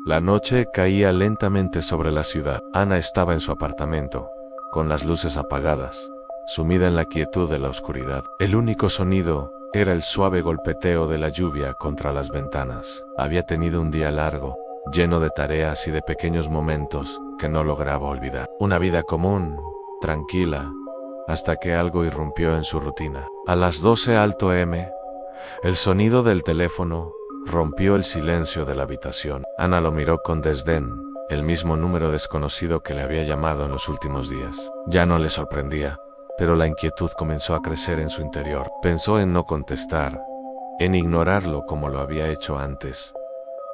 La noche caía lentamente sobre la ciudad. Ana estaba en su apartamento, con las luces apagadas, sumida en la quietud de la oscuridad. El único sonido era el suave golpeteo de la lluvia contra las ventanas. Había tenido un día largo, lleno de tareas y de pequeños momentos que no lograba olvidar. Una vida común, tranquila, hasta que algo irrumpió en su rutina. A las 12 alto M, el sonido del teléfono rompió el silencio de la habitación. Ana lo miró con desdén, el mismo número desconocido que le había llamado en los últimos días. Ya no le sorprendía, pero la inquietud comenzó a crecer en su interior. Pensó en no contestar, en ignorarlo como lo había hecho antes,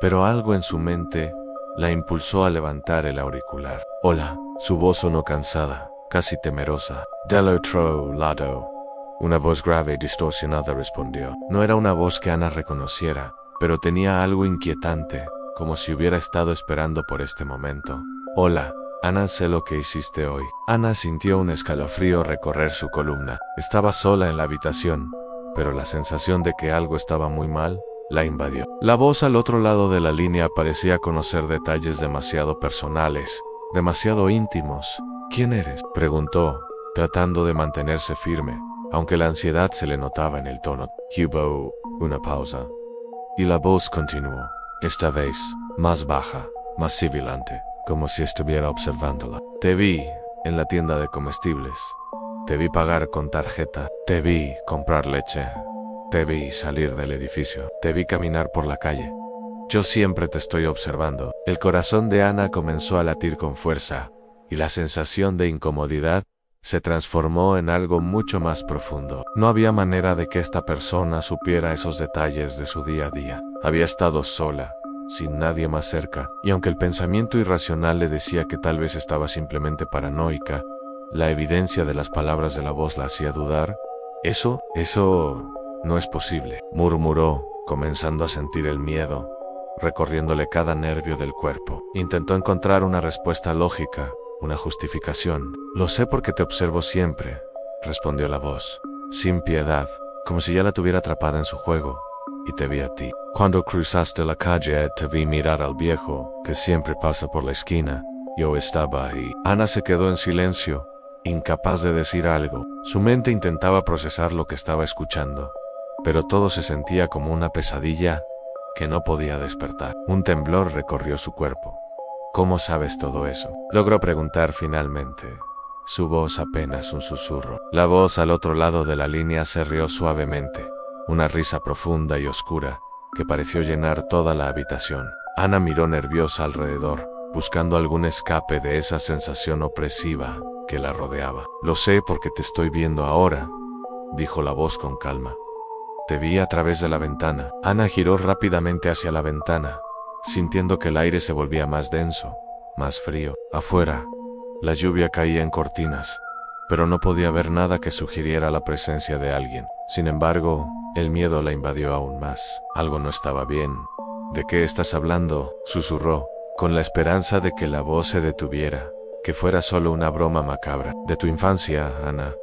pero algo en su mente la impulsó a levantar el auricular. Hola, su voz sonó cansada, casi temerosa. Del otro lado, una voz grave y distorsionada respondió. No era una voz que Ana reconociera, pero tenía algo inquietante, como si hubiera estado esperando por este momento. Hola, Ana, sé lo que hiciste hoy. Ana sintió un escalofrío recorrer su columna. Estaba sola en la habitación, pero la sensación de que algo estaba muy mal la invadió. La voz al otro lado de la línea parecía conocer detalles demasiado personales, demasiado íntimos. ¿Quién eres?, preguntó, tratando de mantenerse firme, aunque la ansiedad se le notaba en el tono. Hubo una pausa, y la voz continuó, esta vez más baja, más sibilante, como si estuviera observándola. Te vi en la tienda de comestibles. Te vi pagar con tarjeta. Te vi comprar leche. Te vi salir del edificio. Te vi caminar por la calle. Yo siempre te estoy observando. El corazón de Ana comenzó a latir con fuerza, y la sensación de incomodidad se transformó en algo mucho más profundo. No había manera de que esta persona supiera esos detalles de su día a día. Había estado sola, sin nadie más cerca, y aunque el pensamiento irracional le decía que tal vez estaba simplemente paranoica, la evidencia de las palabras de la voz la hacía dudar. Eso no es posible, murmuró, comenzando a sentir el miedo recorriéndole cada nervio del cuerpo. Intentó encontrar una respuesta lógica, una justificación. Lo sé porque te observo siempre, respondió la voz, sin piedad, como si ya la tuviera atrapada en su juego, y te vi a ti. Cuando cruzaste la calle te vi mirar al viejo, que siempre pasa por la esquina. Yo estaba ahí. Ana se quedó en silencio, incapaz de decir algo. Su mente intentaba procesar lo que estaba escuchando, pero todo se sentía como una pesadilla que no podía despertar. Un temblor recorrió su cuerpo. ¿Cómo sabes todo eso?, logró preguntar finalmente, su voz apenas un susurro. La voz al otro lado de la línea se rió suavemente, una risa profunda y oscura que pareció llenar toda la habitación. Ana miró nerviosa alrededor, buscando algún escape de esa sensación opresiva que la rodeaba. Lo sé porque te estoy viendo ahora, dijo la voz con calma. Te vi a través de la ventana. Ana giró rápidamente hacia la ventana, sintiendo que el aire se volvía más denso, más frío. Afuera, la lluvia caía en cortinas, pero no podía ver nada que sugiriera la presencia de alguien. Sin embargo, el miedo la invadió aún más. Algo no estaba bien. ¿De qué estás hablando?, susurró, con la esperanza de que la voz se detuviera, que fuera solo una broma macabra. De tu infancia, Ana.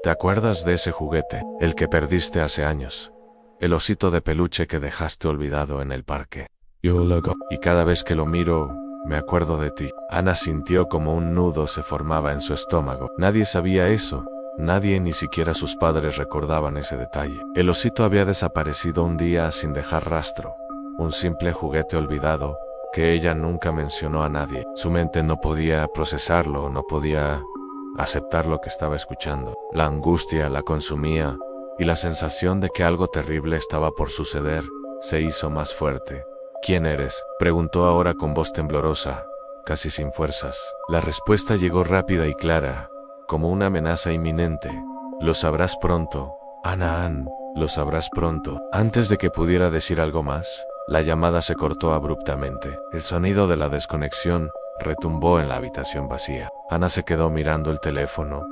¿Te acuerdas de ese juguete, el que perdiste hace años? El osito de peluche que dejaste olvidado en el parque. Y cada vez que lo miro, me acuerdo de ti. Ana sintió como un nudo se formaba en su estómago. Nadie sabía eso. Nadie, ni siquiera sus padres, recordaban ese detalle. El osito había desaparecido un día sin dejar rastro. Un simple juguete olvidado que ella nunca mencionó a nadie. Su mente no podía procesarlo, no podía aceptar lo que estaba escuchando. La angustia la consumía, y la sensación de que algo terrible estaba por suceder se hizo más fuerte. ¿Quién eres?, preguntó ahora con voz temblorosa, casi sin fuerzas. La respuesta llegó rápida y clara, como una amenaza inminente. Lo sabrás pronto, Ana Ann, lo sabrás pronto. Antes de que pudiera decir algo más, la llamada se cortó abruptamente. El sonido de la desconexión retumbó en la habitación vacía. Ana se quedó mirando el teléfono,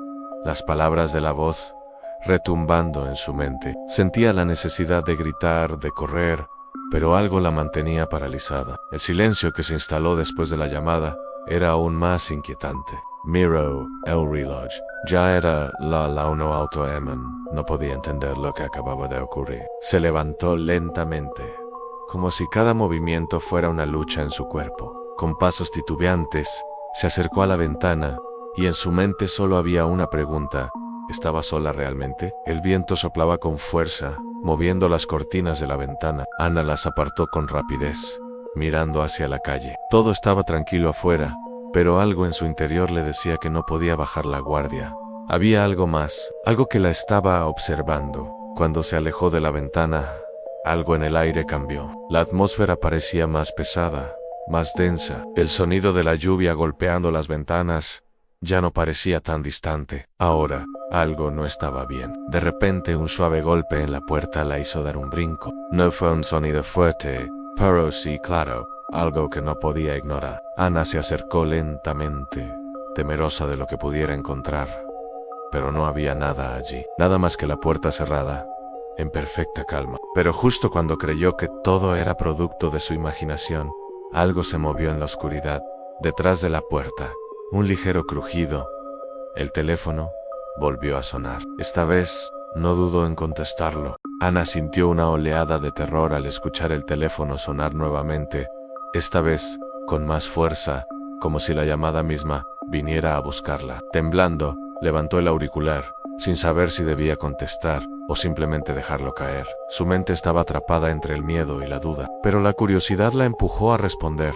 las palabras de la voz retumbando en su mente. Sentía la necesidad de gritar, de correr, pero algo la mantenía paralizada. El silencio que se instaló después de la llamada era aún más inquietante. Miró el reloj. Ya era la 1 auto M. No podía entender lo que acababa de ocurrir. Se levantó lentamente, como si cada movimiento fuera una lucha en su cuerpo. Con pasos titubeantes, se acercó a la ventana, y en su mente solo había una pregunta: ¿estaba sola realmente? El viento soplaba con fuerza, moviendo las cortinas de la ventana. Ana las apartó con rapidez, mirando hacia la calle. Todo estaba tranquilo afuera, pero algo en su interior le decía que no podía bajar la guardia. Había algo más, algo que la estaba observando. Cuando se alejó de la ventana, algo en el aire cambió. La atmósfera parecía más pesada, más densa. El sonido de la lluvia golpeando las ventanas ya no parecía tan distante. Ahora, algo no estaba bien. De repente, un suave golpe en la puerta la hizo dar un brinco. No fue un sonido fuerte, pero sí claro, algo que no podía ignorar. Ana se acercó lentamente, temerosa de lo que pudiera encontrar. Pero no había nada allí, nada más que la puerta cerrada, en perfecta calma. Pero justo cuando creyó que todo era producto de su imaginación, algo se movió en la oscuridad, detrás de la puerta. Un ligero crujido. El teléfono volvió a sonar. Esta vez, no dudó en contestarlo. Ana sintió una oleada de terror al escuchar el teléfono sonar nuevamente, esta vez con más fuerza, como si la llamada misma viniera a buscarla. Temblando, levantó el auricular, sin saber si debía contestar o simplemente dejarlo caer. Su mente estaba atrapada entre el miedo y la duda, pero la curiosidad la empujó a responder,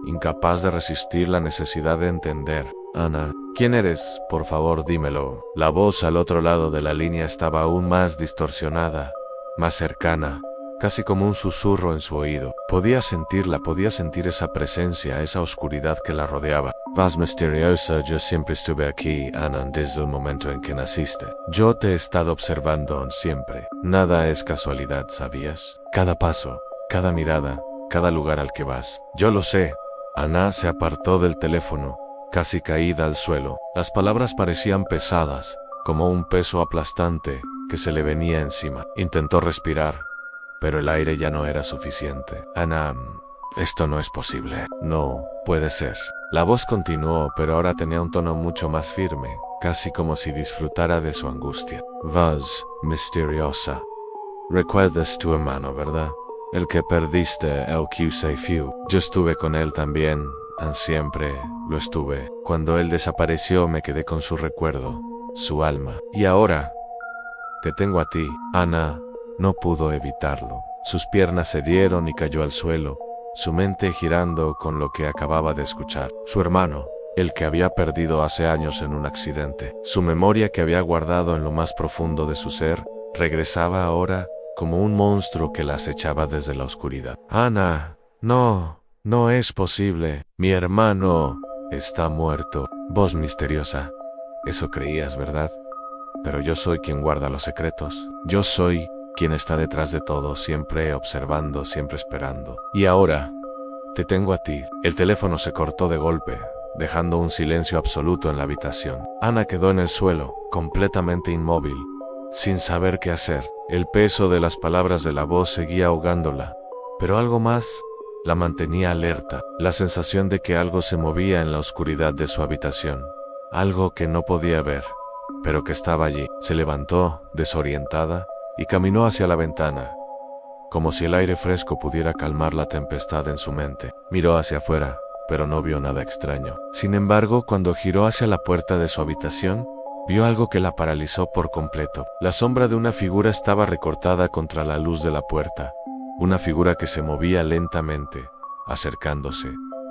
incapaz de resistir la necesidad de entender. Ana, ¿quién eres? Por favor, dímelo. La voz al otro lado de la línea estaba aún más distorsionada, más cercana, casi como un susurro en su oído. Podía sentir esa presencia, esa oscuridad que la rodeaba. Vas misteriosa, yo siempre estuve aquí, Ana, desde el momento en que naciste. Yo te he estado observando siempre. Nada es casualidad, ¿sabías? Cada paso, cada mirada, cada lugar al que vas. Yo lo sé. Ana se apartó del teléfono, casi caída al suelo. Las palabras parecían pesadas, como un peso aplastante que se le venía encima. Intentó respirar, pero el aire ya no era suficiente. Ana, esto no es posible. No, puede ser. La voz continuó, pero ahora tenía un tono mucho más firme, casi como si disfrutara de su angustia. Vas, misteriosa. Recuerdas tu hermano, ¿verdad? El que perdiste, el Q-Seifu. Yo estuve con él también, siempre lo estuve. Cuando él desapareció me quedé con su recuerdo, su alma. Y ahora, te tengo a ti. Ana no pudo evitarlo. Sus piernas cedieron y cayó al suelo, su mente girando con lo que acababa de escuchar. Su hermano, el que había perdido hace años en un accidente. Su memoria que había guardado en lo más profundo de su ser, regresaba ahora como un monstruo que la acechaba desde la oscuridad. Ana, no, no es posible. Mi hermano está muerto. Voz misteriosa. Eso creías, ¿verdad? Pero yo soy quien guarda los secretos. Yo soy quien está detrás de todo, siempre observando, siempre esperando. Y ahora, te tengo a ti. El teléfono se cortó de golpe, dejando un silencio absoluto en la habitación. Ana quedó en el suelo, completamente inmóvil, sin saber qué hacer. El peso de las palabras de la voz seguía ahogándola, pero algo más la mantenía alerta, la sensación de que algo se movía en la oscuridad de su habitación, algo que no podía ver, pero que estaba allí. Se levantó, desorientada, y caminó hacia la ventana, como si el aire fresco pudiera calmar la tempestad en su mente. Miró hacia afuera, pero no vio nada extraño. Sin embargo, cuando giró hacia la puerta de su habitación, vio algo que la paralizó por completo. La sombra de una figura estaba recortada contra la luz de la puerta, una figura que se movía lentamente, acercándose.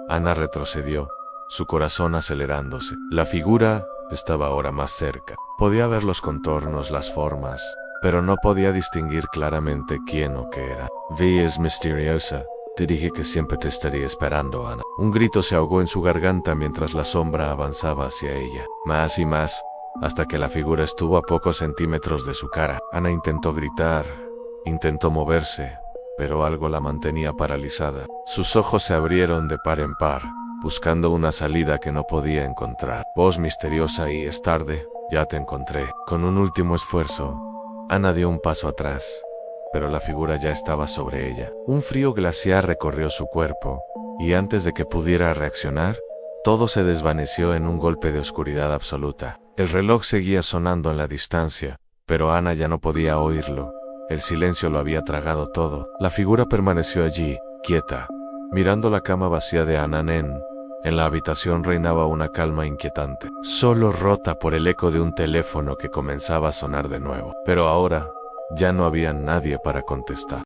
Ana retrocedió, su corazón acelerándose. La figura estaba ahora más cerca. Podía ver los contornos, las formas, pero no podía distinguir claramente quién o qué era. Vi, es misteriosa. Te dije que siempre te estaría esperando, Ana. Un grito se ahogó en su garganta mientras la sombra avanzaba hacia ella, más y más, hasta que la figura estuvo a pocos centímetros de su cara. Ana intentó gritar, intentó moverse, pero algo la mantenía paralizada. Sus ojos se abrieron de par en par, buscando una salida que no podía encontrar. Voz misteriosa: y es tarde, ya te encontré. Con un último esfuerzo, Ana dio un paso atrás, pero la figura ya estaba sobre ella. Un frío glaciar recorrió su cuerpo, y antes de que pudiera reaccionar, todo se desvaneció en un golpe de oscuridad absoluta. El reloj seguía sonando en la distancia, pero Ana ya no podía oírlo. El silencio lo había tragado todo. La figura permaneció allí, quieta, mirando la cama vacía de Ananen. En la habitación reinaba una calma inquietante, solo rota por el eco de un teléfono que comenzaba a sonar de nuevo. Pero ahora ya no había nadie para contestar.